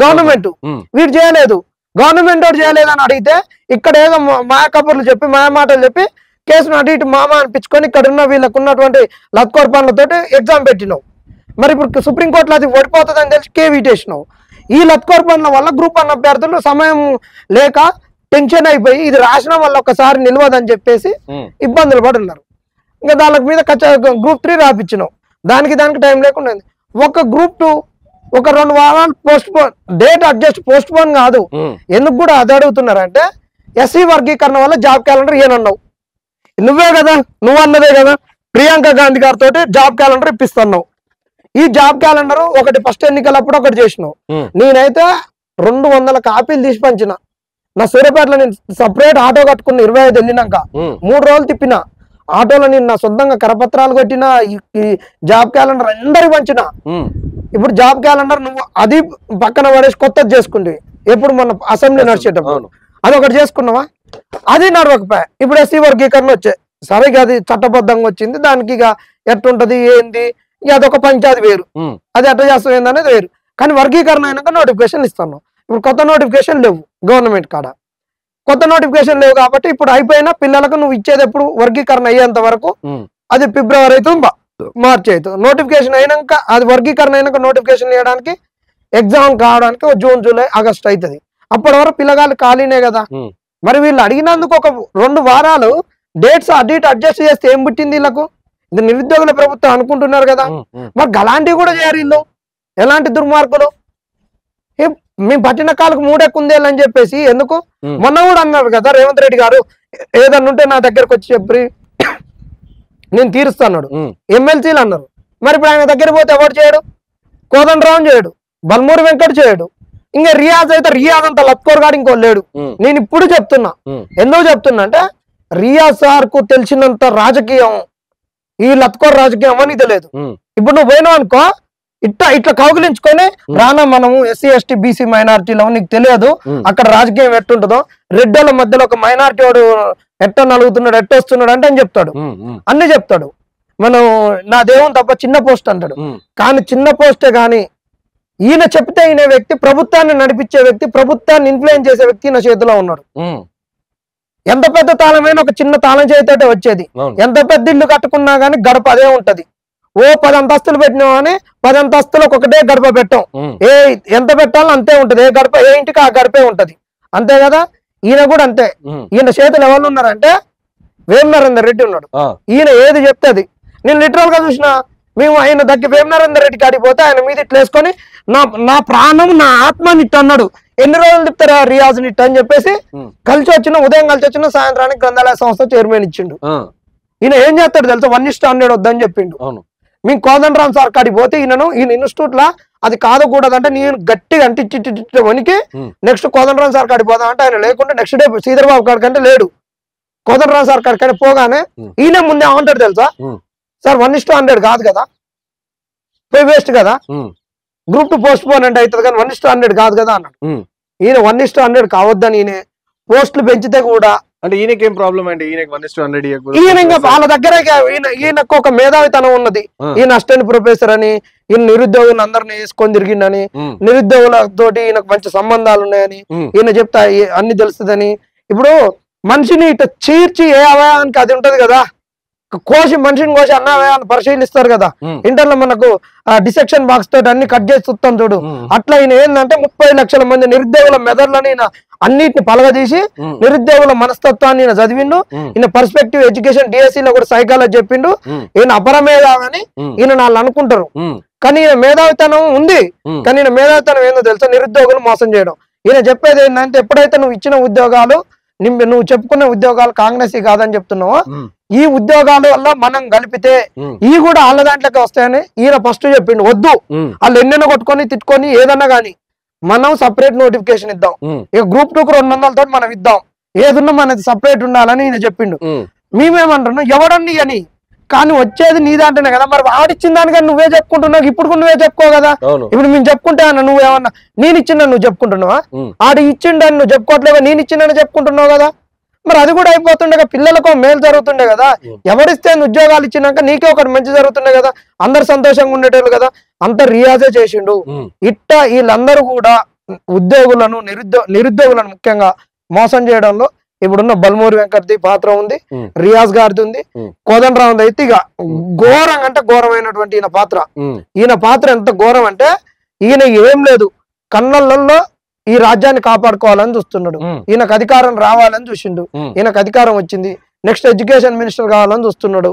గవర్నమెంట్. వీడు చేయలేదు, గవర్నమెంట్ వాడు చేయలేదు అని అడిగితే ఇక్కడ ఏదో మాయా కబుర్లు చెప్పి మాయా మాటలు చెప్పి కేసును అటు ఇటు మామ అనిపించుకొని ఇక్కడ ఉన్న వీళ్ళకు ఉన్నటువంటి లత్కోర్ పనులతోటి ఎగ్జామ్ పెట్టినావు. మరి ఇప్పుడు సుప్రీంకోర్టులో అది ఓడిపోతుంది అని తెలిసి కేవీటీ వేసినావు. ఈ లత్కోర్ పనుల వల్ల గ్రూప్ 1 అభ్యర్థులు సమయం లేక టెన్షన్ అయిపోయి ఇది రాసిన వల్ల ఒకసారి నిలవదని చెప్పేసి ఇబ్బందులు పడున్నారు. ఇంకా దాని మీద గ్రూప్ 3 రాపించినావు. దానికి టైం లేకుండా ఒక గ్రూప్ 2 ఒక 2 వారాలు post phone, date adjust post phone కాదు. ఎందుకు కూడా అది అడుగుతున్నారంటే ఎస్సీ వర్గీకరణ వల్ల జాబ్ క్యాలెండర్ ఏనన్నావు. నువ్వే కదా, నువ్వు అన్నదే కదా ప్రియాంక గాంధీ గారితో జాబ్ క్యాలెండర్ ఇప్పిస్తున్నావు. ఈ జాబ్ క్యాలెండర్ ఒకటి ఫస్ట్ ఎన్నికలప్పుడు ఒకటి చేసినావు. నేనైతే 200 కాపీలు తీసి పంచిన. నా సూర్యాపేటలో నేను సపరేట్ ఆటో కట్టుకున్న 25 వెళ్ళినాక 3 రోజులు తిప్పిన ఆటోలో. నేను నా సొంతంగా కరపత్రాలు కొట్టిన ఈ జాబ్ క్యాలెండర్ అందరికి పంచిన. ఇప్పుడు జాబ్ క్యాలెండర్ నువ్వు అది పక్కన పడేసి కొత్తది చేసుకుంటే ఎప్పుడు మన అసెంబ్లీ నడిచేటప్పుడు అది ఒకటి చేసుకున్నావా? అది నడవకపోయా. ఇప్పుడు ఎస్సీ వర్గీకరణ వచ్చాయి, సరిగా అది చట్టబద్ధంగా వచ్చింది. దానికి ఇక ఎట్టుంటది ఏంది ఇక అదొక పంచాయతీ వేరు, అది ఎట్లా చేస్తాం ఏంది అనేది వేరు. కానీ వర్గీకరణ అయినాక నోటిఫికేషన్ ఇస్తున్నాం. ఇప్పుడు కొత్త నోటిఫికేషన్ లేవు గవర్నమెంట్ కాడ, కొత్త నోటిఫికేషన్ లేవు కాబట్టి ఇప్పుడు అయిపోయినా పిల్లలకు నువ్వు ఇచ్చేది ఎప్పుడు వర్గీకరణ అయ్యేంత వరకు అది ఫిబ్రవరి అవుతుంది, మార్చి అవుతుంది. నోటిఫికేషన్ అయినాక అది వర్గీకరణ అయినాక నోటిఫికేషన్ ఇవ్వడానికి ఎగ్జామ్ కావడానికి జూన్ జూలై ఆగస్ట్ అవుతుంది. అప్పటి వరకు పిల్లగాళ్ళు ఖాళీనే కదా. మరి వీళ్ళు అడిగినందుకు ఒక 2 వారాలు డేట్స్ అటు ఇటు అడ్జస్ట్ చేస్తే ఏం పుట్టింది వీళ్ళకు? ఇది నిరుద్యోగుల ప్రభుత్వం అనుకుంటున్నారు కదా. మరి అలాంటివి కూడా చేయరు వీళ్ళు. ఎలాంటి దుర్మార్గులు! మేము పట్టిన కాలకు 3 ఎక్కుందేళ్ళు అని చెప్పేసి ఎందుకు? మొన్న కూడా అన్నారు కదా రేవంత్ రెడ్డి గారు, ఏదన్నా ఉంటే నా దగ్గరకు వచ్చి చెప్పి నేను తీరుస్తాడు. ఎమ్మెల్సీలు అన్నారు. మరి ఇప్పుడు ఆయన దగ్గర పోతే ఎవరు చేయడు? కోదండరాం చేయడు, బల్మూరి వెంకట్ చేయడు, ఇంకా రియాజ్ అయితే రియాజ్ అంత లత్కోర్ గాడు ఇంకో లేడు. నేను ఇప్పుడు చెప్తున్నా, ఎందుకు చెప్తున్నా అంటే రియాజ్ సార్ కు తెలిసినంత రాజకీయం ఈ లత్కోర్ రాజకీయం అని తెలియదు. ఇప్పుడు నువ్వు పోయినావు అనుకో ఇట్లా కౌగిలించుకొని రానా మనము ఎస్సీ ఎస్టీ బీసీ మైనారిటీలో నీకు తెలియదు అక్కడ రాజకీయం ఎట్టుంటుందో, రెడ్డోళ్ళ మధ్యలో ఒక మైనారిటీ వాడు ఎట్ట నలుగుతున్నాడు ఎట్టొస్తున్నాడు అంటే అని చెప్తాడు, అన్ని చెప్తాడు. మనం నా దేవుని తప్ప చిన్న పోస్ట్ అంటాడు. కానీ చిన్న పోస్టే గాని ఈయన చెప్తే ఈయన వ్యక్తి ప్రభుత్వాన్ని నడిపించే వ్యక్తి, ప్రభుత్వాన్ని ఇన్ఫ్లుయెన్స్ చేసే వ్యక్తి నా చేతిలో ఉన్నాడు. ఎంత పెద్ద తాళమైనా ఒక చిన్న తాళం చేతితో వచ్చేది. ఎంత పెద్ద ఇల్లు కట్టుకున్నా గానీ గడప అదే ఉంటది. ఓ 10 అంతస్తులు పెట్టినావు అని 10 అంతస్తులకు ఒకటే గడప పెట్టాం. ఎంత పెట్టాలో అంతే ఉంటది. ఏ గడప ఏ ఇంటికి ఆ గడపే ఉంటది. అంతే కదా. ఈయన కూడా అంతే. ఈయన చేతులు ఎవరు ఉన్నారంటే వేమనరేందర్ రెడ్డి ఉన్నాడు. ఈయన ఏది చెప్తే అది. నేను లిటరల్ గా చూసిన, మేము ఆయన దగ్గర వేమనరేందర్ రెడ్డి కాడికి పోతే ఆయన మీద ఇట్లా వేసుకొని నా ప్రాణం నా ఆత్మ నిట్టు అన్నాడు. ఎన్ని రోజులు చెప్తారా రియాజ్ నిట్టు అని చెప్పేసి కలిసి వచ్చిన, ఉదయం కలిసి వచ్చిన సాయంత్రానికి గ్రంథాలయ సంస్థ చైర్మన్ ఇచ్చిండు. ఈయన ఏం చేస్తాడు తెలుసా? 1:100 వద్దని చెప్పిండు. మేము కోదండరాం సార్ కాడికి పోతే ఈయన ఇన్స్టిట్యూట్ లా అది కాదకూడదంటే నేను గట్టిగా అంటిచ్చి వనికి నెక్స్ట్ కోదండరాం సార్ కాడికి పోదాం అంటే ఆయన లేకుండా నెక్స్ట్ డే శ్రీధర్ బాబు కాడికంటే లేడు. కోదండరాం సార్ కాడికి పోగానే ఈయన ముందే ఏమంటాడు తెలుసా? సార్ 1:100 కాదు కదా, పోయి వేస్ట్ కదా, గ్రూప్ 2 పోస్ట్ పోన్ అంటే అవుతుంది కానీ 1:100 కాదు కదా అన్నాడు. ఈయన 1:100 కావద్దని ఈయన పోస్టులు పెంచితే కూడా అంటే ఈయనకేం ప్రాబ్లం అంటే ఈయనకి 1:100 ఈయన ఇంకా వాళ్ళ దగ్గర ఈయనకు ఒక మేధావితనం ఉన్నది. ఈయన అసిస్టెంట్ ప్రొఫెసర్ అని, ఈయన నిరుద్యోగులను అందరినీ వేసుకొని తిరిగిండని, నిరుద్యోగులతోటి ఈయనకు మంచి సంబంధాలు ఉన్నాయని ఈయన చెప్తా అన్ని తెలుస్తుందని. ఇప్పుడు మనిషిని ఇట్లా చీర్చి ఏ అవయానికి అది ఉంటది కదా, కోసి మనిషిని కోసి అన్న అవయాన్ని పరిశీలిస్తారు కదా. ఇంటర్లో మనకు డిసెక్షన్ బాక్స్ తోటి అన్ని కట్ చేసి చూస్తాం చూడు. అట్లా ఈయన ఏంటంటే 30 లక్షల మంది నిరుద్యోగుల మెదడులని ఈయన అన్నిటిని పలగదీసి నిరుద్యోగుల మనస్తత్వాన్ని ఈయన చదివిండు. ఈయన పర్స్పెక్టివ్ ఎడ్యుకేషన్ డిఎస్సి లో కూడా సైకాలజీ చెప్పిండు. ఈయన అపరమేధావని ఈయన వాళ్ళు అనుకుంటారు, కానీ ఈయన మేధావితనం ఉంది. కానీ ఈయన మేధావితనం ఏందో తెలుసా? నిరుద్యోగులు మోసం చేయడం. ఈయన చెప్పేది ఏంటంటే ఎప్పుడైతే నువ్వు ఇచ్చిన ఉద్యోగాలు నువ్వు చెప్పుకున్న ఉద్యోగాలు కాంగ్రెస్ కాదని చెప్తున్నావో ఈ ఉద్యోగాల వల్ల మనం కలిపితే ఈ కూడా వాళ్ళ దాంట్లోకి వస్తాయని ఈయన ఫస్ట్ చెప్పిండు. వద్దు, వాళ్ళు ఎన్నెన్నో కొట్టుకొని తిట్టుకొని ఏదన్నా గానీ మనం సపరేట్ నోటిఫికేషన్ ఇద్దాం. ఇక గ్రూప్ 2కు 200 తోటి మనం ఇద్దాం. ఏదున్నా మనది సపరేట్ ఉండాలని ఈయన చెప్పిండు. మేమేమంటున్నాం, ఎవడన్నా అని కానీ వచ్చేది నీ దాంట్లోనే కదా. మరి ఆడిచ్చిన దానికని నువ్వే చెప్పుకుంటున్నావు, ఇప్పుడు నువ్వే చెప్పుకో కదా. ఇప్పుడు మేము చెప్పుకుంటే అన్న నువ్వేమన్నా నేను ఇచ్చిందని నువ్వు చెప్పుకుంటున్నావా? ఆడి ఇచ్చిండని నువ్వు చెప్పుకోవట్లేవా, నేను ఇచ్చిండని చెప్పుకుంటున్నావు కదా. మరి అది కూడా అయిపోతుండే కదా, పిల్లలకు మేలు జరుగుతుండే కదా. ఎవరిస్తే ఉద్యోగాలు ఇచ్చినాక నీకే ఒకటి మంచి జరుగుతుండే కదా, అందరు సంతోషంగా ఉండేటోళ్ళు కదా. అంత రియాజే చేసిండు. ఇట్ట వీళ్ళందరూ కూడా ఉద్యోగులను నిరుద్యోగులను ముఖ్యంగా మోసం చేయడంలో ఇప్పుడున్న బల్మూరి వెంకట్ది పాత్ర ఉంది, రియాజ్ గారిది ఉంది, కోదండరామ్ అయితే ఇక ఘోరంగా అంటే ఘోరమైనటువంటి ఈయన పాత్ర ఎంత ఘోరం అంటే ఈయన ఏం లేదు, కన్నలలో ఈ రాజ్యాన్ని కాపాడుకోవాలని చూస్తున్నాడు. ఈయనకు అధికారం రావాలని చూసిండు, ఈయనకు అధికారం వచ్చింది. నెక్స్ట్ ఎడ్యుకేషన్ మినిస్టర్ కావాలని చూస్తున్నాడు.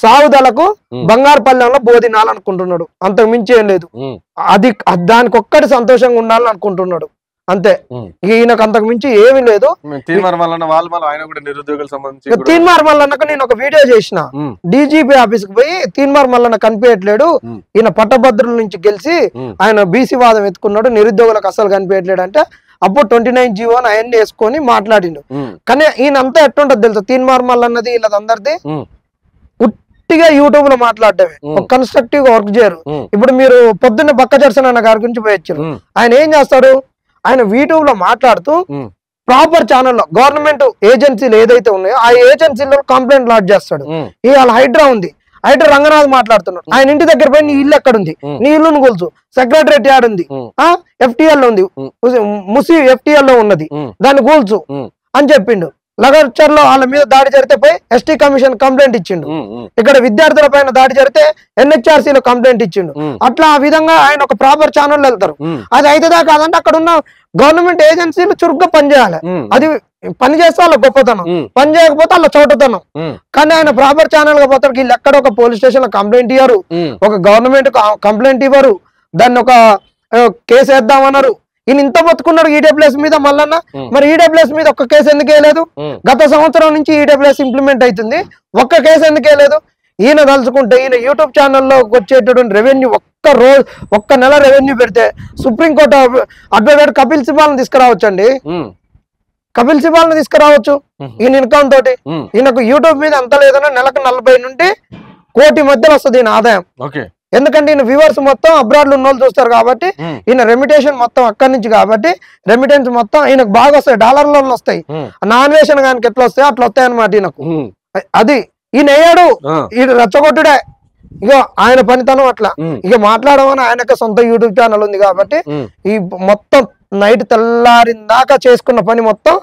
సాగుదలకు బంగారుపల్లెంలో బోధినాలనుకుంటున్నాడు, అంతకు మించి ఏం లేదు. అది దానికి ఒక్కటి సంతోషంగా ఉండాలని అనుకుంటున్నాడు అంతే. ఈయనకు అంతకు మించి ఏమీ లేదు. తీన్మార్ మల్లన్నకు నేను ఒక వీడియో చేసిన, డీజీపీ ఆఫీస్ కి పోయి తీన్మార్ మల్లన్న కనిపించట్లేడు, ఈయన పట్టభద్రుల నుంచి గెలిచి ఆయన బీసీ వాదం ఎత్తుకున్నాడు, నిరుద్యోగులకు అసలు కనిపించట్లేడు అంటే అప్పుడు 29 జీవోని అవన్నీ వేసుకొని మాట్లాడిండు. కానీ ఈయన అంతా ఎట్టుంటది తెలుసా, తీన్మార్ మల్లన్నది వీళ్ళందరిది ఉట్టిగా యూట్యూబ్ లో మాట్లాడటమే, ఒక కన్స్ట్రక్టివ్ గా వర్క్ చేయరు. ఇప్పుడు మీరు పొద్దున్న బక్క జర్సన్ అన్న గారి గురించి పోయొచ్చారు, ఆయన ఏం చేస్తాడు, ఆయన యూట్యూబ్ లో మాట్లాడుతూ ప్రాపర్ ఛానల్లో గవర్నమెంట్ ఏజెన్సీలు ఏదైతే ఉన్నాయో ఆ ఏజెన్సీలో కంప్లైంట్ లాడ్జ్ చేస్తాడు. ఇవాళ హైడ్రా ఉంది, హైడ్రా రంగనాథ్ మాట్లాడుతున్నాడు, ఆయన ఇంటి దగ్గర పోయి నీ ఇల్లు ఎక్కడుంది, నీ ఇల్లును కూల్చు, సెక్రటరేట్ యాడ్ ఉంది, FTL లో ఉంది, ముసి FTL లో ఉన్నది, దాన్ని కూల్చు అని చెప్పిండు. లగర్చర్లో వాళ్ళ మీద దాడి జరిగితే పోయి ST కమిషన్ కంప్లైంట్ ఇచ్చిండు. ఇక్కడ విద్యార్థుల పైన దాడి జరిగితే NHRC లో కంప్లైంట్ ఇచ్చిండు. అట్లా ఆ విధంగా ఆయన ఒక ప్రాపర్ ఛానల్ వెళ్తారు. అది అయితేదా కాదంటే అక్కడ ఉన్న గవర్నమెంట్ ఏజెన్సీలు చురుగ్గా పనిచేయాలి. అది పని చేస్తే వాళ్ళ గొప్పతనం, పని చేయకపోతే వాళ్ళ చోటతనం. కానీ ఆయన ప్రాపర్ ఛానల్ గా పోతారు, వీళ్ళు ఎక్కడ ఒక పోలీస్ స్టేషన్ లో కంప్లైంట్ ఇవ్వరు, ఒక గవర్నమెంట్ కంప్లైంట్ ఇవ్వరు, దాన్ని ఒక కేసు వేద్దామన్నారు. ఈయన ఇంత బతుకున్నాడు ఈడబ్ల్యూఎస్ మీద మల్లన్న, మరి ఈడబ్ల్యూఎస్ మీద ఒక్క కేసు ఎందుకు వేయలేదు? గత సంవత్సరం నుంచి ఈడబ్ల్యూఎస్ ఇంప్లిమెంట్ అవుతుంది, ఒక్క కేసు ఎందుకు వేయలేదు? ఈయన తలుచుకుంటే ఈయన యూట్యూబ్ ఛానల్లో వచ్చేటటువంటి రెవెన్యూ ఒక్క నెల రెవెన్యూ పెడితే సుప్రీంకోర్టు అడ్వకేట్ కపిల్ సిబాల్ని తీసుకురావచ్చండి, కపిల్ సిబాల్ని తీసుకురావచ్చు ఈయన ఇన్కమ్ తోటి. ఈయనకు యూట్యూబ్ మీద అంత లేదన్నా నెలకు 40 నుండి 1 కోటి మధ్యలో వస్తుంది ఈయన ఆదాయం. ఎందుకంటే ఈయన వ్యూవర్స్ మొత్తం అబ్రాడ్ లో ఉన్న వాళ్ళు చూస్తారు కాబట్టి, ఈయన రెమిటేషన్ మొత్తం అక్కడి నుంచి కాబట్టి రెమిటెన్స్ మొత్తం ఈయనకు బాగా వస్తాయి, డాలర్లలో వస్తాయి. నాన్ వేషన్ గానికి ఎట్లా వస్తాయి అట్లా వస్తాయి అనమాట ఈయనకు. అది ఈయన వేయడు, ఈయన రెచ్చగొట్టుడే. ఇక ఆయన పనితనం అట్లా. ఇక మాట్లాడమని ఆయనకు సొంత యూట్యూబ్ ఛానల్ ఉంది కాబట్టి ఈ మొత్తం నైట్ తెల్లారిందాకా చేసుకున్న పని మొత్తం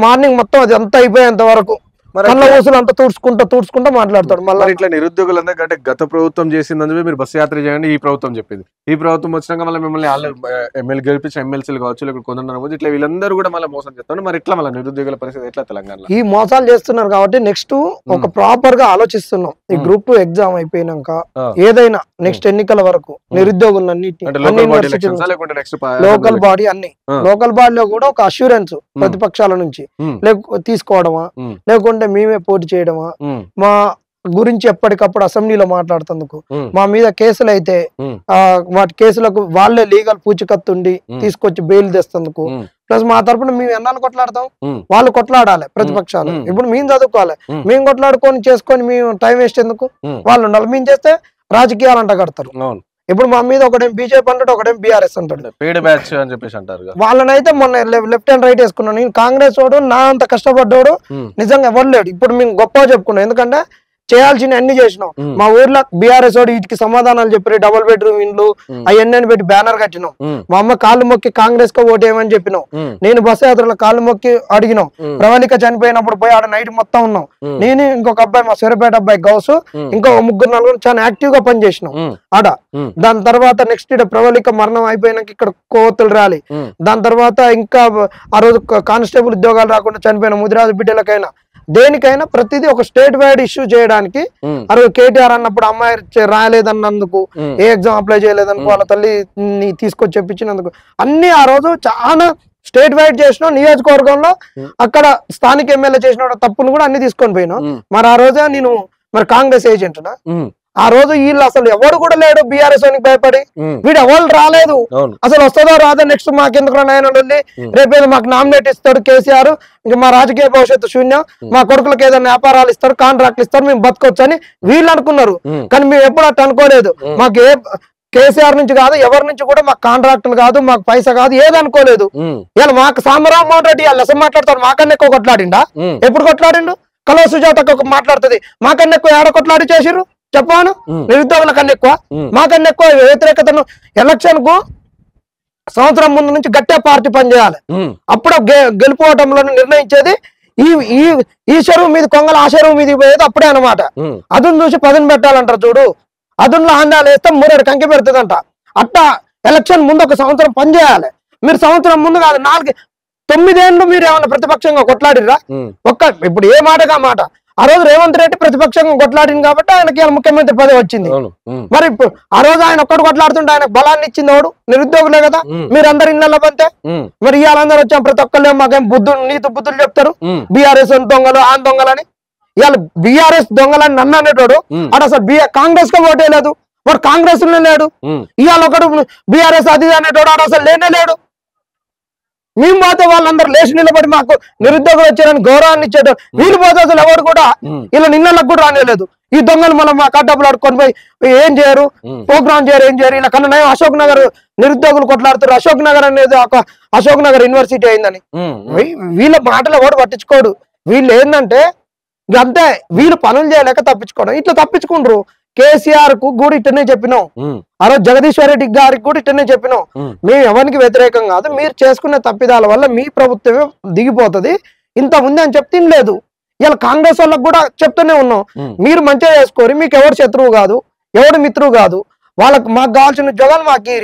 మార్నింగ్ మొత్తం అది అంతా అయిపోయేంత వరకు కళ్ళ ఊసులు అంతా తూడ్చుకుంటూ మాట్లాడతాడు. మళ్ళీ ఇట్లా నిరుద్యోగులందరూ అంటే గత ప్రభుత్వం చేసిందని మీరు బస్సు యాత్ర చేయండి, ఈ ప్రభుత్వం చెప్పింది, ఈ ప్రభుత్వం వచ్చినాక మళ్ళీ మిమ్మల్ని ఎమ్మెల్యే గెలిపించిన ఎమ్మెల్సీలు కావచ్చు, ఇక్కడ కొందరు ఇట్లా వీళ్ళందరూ కూడా మళ్ళీ మోసం చేస్తారు. మరి ఇట్లా మళ్ళీ నిరుద్యోగుల పరిస్థితి ఎట్లా తెలంగాణలో? ఈ మోసాలు చేస్తున్నారు కాబట్టి నెక్స్ట్ ఒక ప్రాపర్ గా ఆలోచిస్తున్నాం. ఈ గ్రూప్ 2 ఎగ్జామ్ అయిపోయినాక ఏదైనా నెక్స్ట్ ఎన్నికల వరకు నిరుద్యోగులన్నిటి లోకల్ బాడీ అన్ని లోకల్ బాడీలో కూడా ఒక అష్యూరెన్స్ ప్రతిపక్షాల నుంచి తీసుకోవడమా, లేకుంటే మేమే పోటీ చేయడమా, మా గురించి ఎప్పటికప్పుడు అసెంబ్లీలో మాట్లాడుతందుకు, మా మీద కేసులు అయితే వాటి కేసులకు వాళ్ళే లీగల్ పూచికత్తుండి తీసుకొచ్చి బెయిల్ తెస్తందుకు, ప్లస్ మా తరపున మేము ఎన్నాళ్ళు కొట్లాడతాం, వాళ్ళు కొట్లాడాలి ప్రతిపక్షాలు. ఇప్పుడు మేము చదువుకోవాలి, మేము కొట్లాడుకొని చేసుకొని మేము టైం వేస్ట్ ఎందుకు, వాళ్ళు ఉండాలి. మేము చేస్తే రాజకీయాలు అంట కడతారు. ఇప్పుడు మా మీద ఒకటేం బీజేపీ అంటాడు, ఒకటేం బీఆర్ఎస్ అంటాడు, వాళ్ళనైతే మొన్న లెఫ్ట్ అండ్ రైట్ వేసుకున్నాను. నేను కాంగ్రెస్ వాడు నా అంత కష్టపడ్డాడు నిజంగా ఎవరు లేడు. ఇప్పుడు మేము గొప్పగా చెప్పుకున్నాం, ఎందుకంటే చేయాల్సిన అన్ని చేసినాం. మా ఊర్లో బీఆర్ఎస్ వాడు వీటికి సమాధానాలు చెప్పి డబుల్ బెడ్రూమ్ ఇండ్లు అవన్నీ పెట్టి బ్యానర్ కట్టినాం. మా అమ్మ కాళ్ళు మొక్కి కాంగ్రెస్ కు ఓటేయమని చెప్పినాం. నేను బస్సు యాత్రలో కాళ్ళు మొక్కి అడిగినాం. ప్రవళిక చనిపోయినప్పుడు పోయి ఆడ నైట్ మొత్తం ఉన్నాం. నేను ఇంకొక అబ్బాయి మా సూర్యపేట అబ్బాయి గౌసు ఇంకో 3-4 చాలా యాక్టివ్ గా పనిచేసినాం ఆడ. దాని తర్వాత నెక్స్ట్ ఇక్కడ ప్రవళిక మరణం అయిపోయినాక ఇక్కడ కోతులు రాలి. దాని తర్వాత ఇంకా ఆ రోజు కానిస్టేబుల్ ఉద్యోగాలు రాకుండా చనిపోయిన ముదిరాజు బిడ్డలకైనా దేనికైనా ప్రతిదీ ఒక స్టేట్ వైడ్ ఇష్యూ చేయడానికి. ఆ రోజు కేటీఆర్ అన్నప్పుడు అమ్మాయి రాలేదన్నందుకు, ఏ ఎగ్జామ్ అప్లై చేయలేదనుకో వాళ్ళ తల్లి తీసుకొచ్చి చెప్పించినందుకు అన్ని ఆ రోజు చాలా స్టేట్ వైడ్ చేసిన నియోజకవర్గంలో అక్కడ స్థానిక ఎమ్మెల్యే చేసిన తప్పును కూడా అన్ని తీసుకొని పోయినావు. మరి ఆ రోజే నేను మరి కాంగ్రెస్ ఏజెంట్నా? ఆ రోజు వీళ్ళు అసలు ఎవడు కూడా లేడు బీఆర్ఎస్ వానికి భయపడి, వీడు ఎవరు రాలేదు. అసలు వస్తుందో రాదో నెక్స్ట్ మాకెందుకు నాయన రేపేదో మాకు నామినేట్ ఇస్తాడు కేసీఆర్, ఇంకా మా రాజకీయ భవిష్యత్తు శూన్యం, మా కొడుకులకు ఏదైనా వ్యాపారాలు ఇస్తారు, కాంట్రాక్ట్లు ఇస్తారు, మేము బతకొచ్చు అని వీళ్ళు అనుకున్నారు. కానీ మేము ఎప్పుడు అట్లా అనుకోలేదు. మాకు కేసీఆర్ నుంచి కాదు, ఎవరి నుంచి కూడా మాకు కాంట్రాక్టులు కాదు, మాకు పైసా కాదు, ఏది అనుకోలేదు. ఇలా మాకు సాంబరావు మోహన్ రెడ్డి వాళ్ళు అసలు మాట్లాడతారు, మాకన్నా ఎక్కువ కొట్లాడిండా? ఎప్పుడు కొట్లాడిండు? కలో సుజాత మాట్లాడుతుంది, మాకన్నా ఎక్కువ ఏడ కొట్లాడి చేసిర్రు చెప్పాను. నిరుద్యోగుల కన్నా ఎక్కువ, మాకన్నా ఎక్కువ వ్యతిరేకతను ఎలక్షన్ కు సంవత్సరం ముందు నుంచి గట్టిగా పార్టీ పనిచేయాలి. అప్పుడు గెలుపోవటంలో నిర్ణయించేది ఈ చెరువు మీద కొంగలు ఆ చెరువు మీద పోయేది అప్పుడే అనమాట. అదును చూసి పదును పెట్టాలంటారు చూడు, అదునులో ఆందాలు వేస్తే మూరేడు కంకి పెడుతుందంట. అట్టా ఎలక్షన్ ముందు ఒక సంవత్సరం పనిచేయాలి. మీరు సంవత్సరం ముందు కాదు 9 ఏళ్ళు మీరు ఏమన్నా ప్రతిపక్షంగా కొట్లాడిరా? ఇప్పుడు ఏ మాటగా మాట. ఆ రోజు రేవంత్ రెడ్డి ప్రతిపక్షంగా కొట్లాడింది కాబట్టి ఆయనకి ముఖ్యమంత్రి పదవి వచ్చింది. మరి ఇప్పుడు ఆ రోజు ఆయన ఒక్కడు కొట్లాడుతుంటే ఆయనకు బలాన్ని ఇచ్చింది వాడు నిరుద్యోగులే కదా. మీరందరు ఇళ్ళ బంతే. మరి ఇవాళందరూ వచ్చాం ప్రతి ఒక్కళ్ళు మాకేం నీతి బుద్ధులు చెప్తారు, బీఆర్ఎస్ దొంగలు ఆ దొంగలని. ఇవాళ బీఆర్ఎస్ దొంగలని నన్ను అనేటోడు అటు అసలు కాంగ్రెస్ గా ఓటే లేదు, వాడు కాంగ్రెస్ లో లేడు. ఇవాళ ఒకడు బీఆర్ఎస్ అది అనేటోడు ఆడు అసలు లేనే లేడు. మేము పోతే వాళ్ళందరూ లేచి నిలబడి మాకు నిరుద్యోగులు వచ్చారని గౌరవాన్ని ఇచ్చేటోడు. వీళ్ళు పోతే అసలు ఎవరు కూడా ఇలా నిన్నలకు కూడా రానేలేదు. ఈ దొంగలు మళ్ళీ మా డబ్బులు ఆడుకొని పోయి ఏం చేయరు, ప్రోగ్రామ్ చేయరు, ఏం చేయరు. ఇలా కన్నా అశోక్ నగర్ నిరుద్యోగులు కొట్లాడుతారు. అశోక్ నగర్ అనేది ఒక అశోక్ నగర్ యూనివర్సిటీ అయిందని వీళ్ళ మాటలు ఎవడు పట్టించుకోడు. వీళ్ళు ఏంటంటే అంతే, వీళ్ళు పనులు చేయలేక తప్పించుకోవడం. ఇట్లా తప్పించుకుంటారు. కేసీఆర్ కు కూడా ఇట్టనే చెప్పినాం, ఆ రోజు జగదీశ్వర్ రెడ్డి గారికి కూడా ఇట్టనే చెప్పినాం. మేము ఎవరికి వ్యతిరేకం కాదు, మీరు చేసుకునే తప్పిదాల వల్ల మీ ప్రభుత్వమే దిగిపోతుంది, ఇంత ఉంది అని చెప్తే లేదు. ఇలా కాంగ్రెస్ వాళ్ళకి కూడా చెప్తూనే ఉన్నాం, మీరు మంచిగా చేసుకోరు, మీకు ఎవరు శత్రువు కాదు, ఎవడు మిత్రువు కాదు, వాళ్ళకి మాకు కావాల్సిన ఉద్యోగాలు మాకు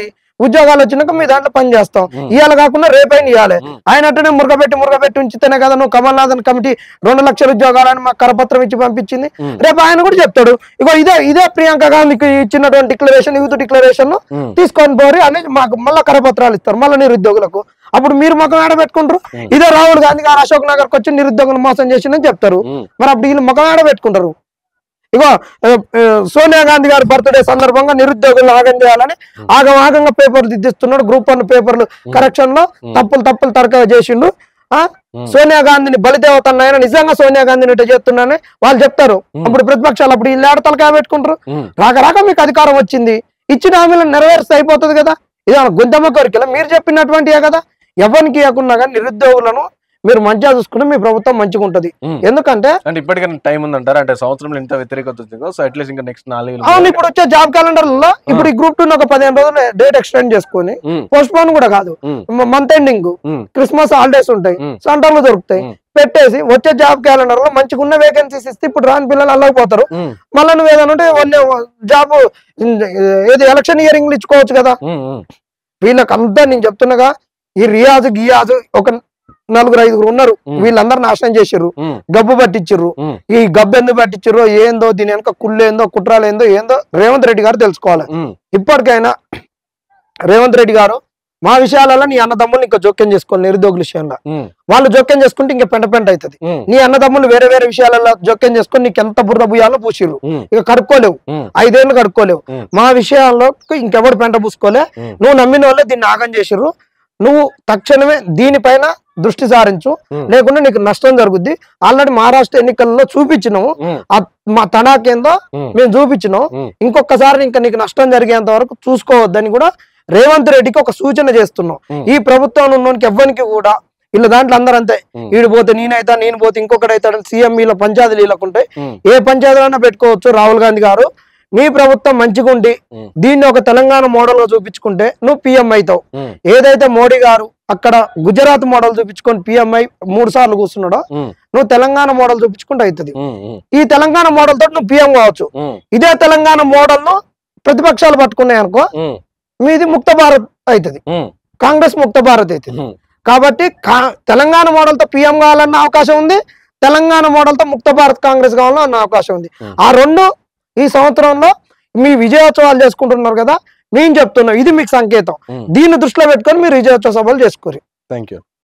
ఉద్యోగాలు వచ్చినాక మీ దాంట్లో పని చేస్తాం. ఇవాళ కాకుండా రేపైనా ఇవ్వాలి. ఆయన అట్టనే మురగబెట్టి ఉంచితేనే కదా నువ్వు కమల్నాథన్ కమిటీ 2 లక్షల ఉద్యోగాలని మాకు కరపత్రం ఇచ్చి పంపించింది. రేపు ఆయన కూడా చెప్తాడు, ఇగో ఇదే ప్రియాంక గాంధీకి ఇచ్చినటువంటి డిక్లరేషన్, యూత్ డిక్లరేషన్ తీసుకొని పోరి అని మాకు మళ్ళీ కరపత్రాలు ఇస్తారు మళ్ళీ నిరుద్యోగులకు. అప్పుడు మీరు ముఖం ఆడబెట్టుకుంటారు. ఇదే రాహుల్ గాంధీ గారు అశోక్ నగర్కి వచ్చి నిరుద్యోగులు మోసం చేసిందని చెప్తారు. మరి అప్పుడు వీళ్ళు ముఖం ఆడబెట్టుకుంటారు. ఇగో సోనియా గాంధీ గారి బర్త్డే సందర్భంగా నిరుద్యోగులు ఆగం చేయాలని ఆగంగా పేపర్లు దిద్దిస్తున్నాడు. గ్రూప్ 1 పేపర్లు కరెక్షన్ లో తప్పులు తరక చేసిండు. సోనియా గాంధీని బలిదేవత అన్న నిజంగా సోనియా గాంధీని ఇట్లా చేస్తున్నానని వాళ్ళు చెప్తారు. అప్పుడు ప్రతిపక్షాలు అప్పుడు వీళ్ళు ఏడ తలకాయ పెట్టుకుంటారు. రాక మీకు అధికారం వచ్చింది, ఇచ్చిన హామీలను నెరవేర్స్తే అయిపోతుంది కదా. ఇది గుంతమ్మ కోరికల మీరు చెప్పినటువంటివే కదా. ఎవరికి ఇవ్వకున్నా కానీ నిరుద్యోగులను మీరు మంచిగా చూసుకుంటే మీ ప్రభుత్వం మంచిగా ఉంటది. ఎందుకంటే ఇప్పటికైనా టైం ఉందంటారా? అంటే సంవత్సరంలో ఇంత వ్యతిరేకత వచ్చిందో సో అట్లీస్ట్ ఇంకా నెక్స్ట్ 4 అవును. ఇప్పుడు వచ్చే జాబ్ క్యాలెండర్ లో ఇప్పుడు ఈ గ్రూప్ 2 ఒక 15 రోజులు డేట్ ఎక్స్టెండ్ చేసుకుని, పోస్ట్ పోన్ కూడా కాదు, మంత్ ఎండింగ్ క్రిస్మస్ హాలిడేస్ ఉంటాయి, సెంటర్లు దొరుకుతాయి, పెట్టేసి వచ్చే జాబ్ క్యాలెండర్ లో మంచిగా ఉన్న వేకెన్సీస్ ఇస్తే ఇప్పుడు రాని పిల్లలు అల్లకపోతారు. మళ్ళీ నువ్వు ఏదైనా ఉంటే జాబ్ ఏది ఎలక్షన్ ఇయరింగ్ ఇచ్చుకోవచ్చు కదా. వీళ్ళకంతా నేను చెప్తున్నాగా, ఈ గియాజు ఒక 4-5 ఉన్నారు, వీళ్ళందరూ నాశనం చేసిర్రు, గబ్బు పట్టించిర్రు. ఈ గబ్బు ఎందుకు పట్టించిర్రో ఏందో, దీని వెనక కుళ్ళేందో కుట్రాలేందో ఏందో రేవంత్ రెడ్డి గారు తెలుసుకోవాలి. ఇప్పటికైనా రేవంత్ రెడ్డి గారు మా విషయాలలో నీ అన్నదమ్ములు ఇంకా జోక్యం చేసుకోవాలి. నిరుద్యోగుల విషయంలో వాళ్ళు జోక్యం చేసుకుంటే ఇంకా పెంట అవుతుంది. నీ అన్నదమ్ములు వేరే విషయాలలో జోక్యం చేసుకుని నీకు ఎంత బుర్ర బుయ్యాలో పూసిర్రు, ఇక కడుక్కోలేవు, 5 ఏళ్ళు కడుక్కోలేవు. మా విషయాల్లో ఇంకెవరు పెంట పూసుకోలే. నువ్వు నమ్మిన వాళ్ళే దీన్ని ఆగం చేసిర్రు. నువ్వు తక్షణమే దీనిపైన దృష్టి సారించు, లేకుండా నీకు నష్టం జరుగుద్ది. ఆల్రెడీ మహారాష్ట్ర ఎన్నికల్లో చూపించినావు, మా తడాకేందో మేము చూపించినాం. ఇంకొకసారి ఇంకా నీకు నష్టం జరిగేంత వరకు చూసుకోవద్దని కూడా రేవంత్ రెడ్డికి ఒక సూచన చేస్తున్నాం. ఈ ప్రభుత్వం ఉన్నోనికి ఎవ్వరికి కూడా వీళ్ళ దాంట్లో అందరూ అంతే, వీడు పోతే నేనైతా, నేను పోతే ఇంకొకటి అవుతాడని సీఎం వీళ్ళ పంచాయతీలు వీళ్ళకుంటాయి. ఏ పంచాయతీలైనా పెట్టుకోవచ్చు. రాహుల్ గాంధీ గారు మీ ప్రభుత్వం మంచిగా ఉండి దీన్ని ఒక తెలంగాణ మోడల్ గా చూపించుకుంటే నువ్వు పిఎం అవుతావు. ఏదైతే మోడీ గారు అక్కడ గుజరాత్ మోడల్ చూపించుకొని పిఎంఐ 3 సార్లు కూర్చున్నాడో నువ్వు తెలంగాణ మోడల్ చూపించుకుంటే అవుతుంది. ఈ తెలంగాణ మోడల్ తోటి నువ్వు పిఎం కావచ్చు. ఇదే తెలంగాణ మోడల్ ను ప్రతిపక్షాలు పట్టుకున్నాయి అనుకో, మీది ముక్త భారత్ అవుతుంది, కాంగ్రెస్ ముక్త భారత్ అవుతుంది. కాబట్టి తెలంగాణ మోడల్ తో పిఎం కావాలన్న అవకాశం ఉంది, తెలంగాణ మోడల్ తో ముక్త భారత్ కాంగ్రెస్ కావాలన్న అవకాశం ఉంది. ఆ రెండు ఈ సంవత్సరంలో మీ విజయోత్సవాలు చేసుకుంటున్నారు కదా, నేను చెప్తున్నా ఇది మీకు సంకేతం. దీన్ని దృష్టిలో పెట్టుకొని మీరు విజయోత్సవ సభలు చేసుకోరు. Thank you.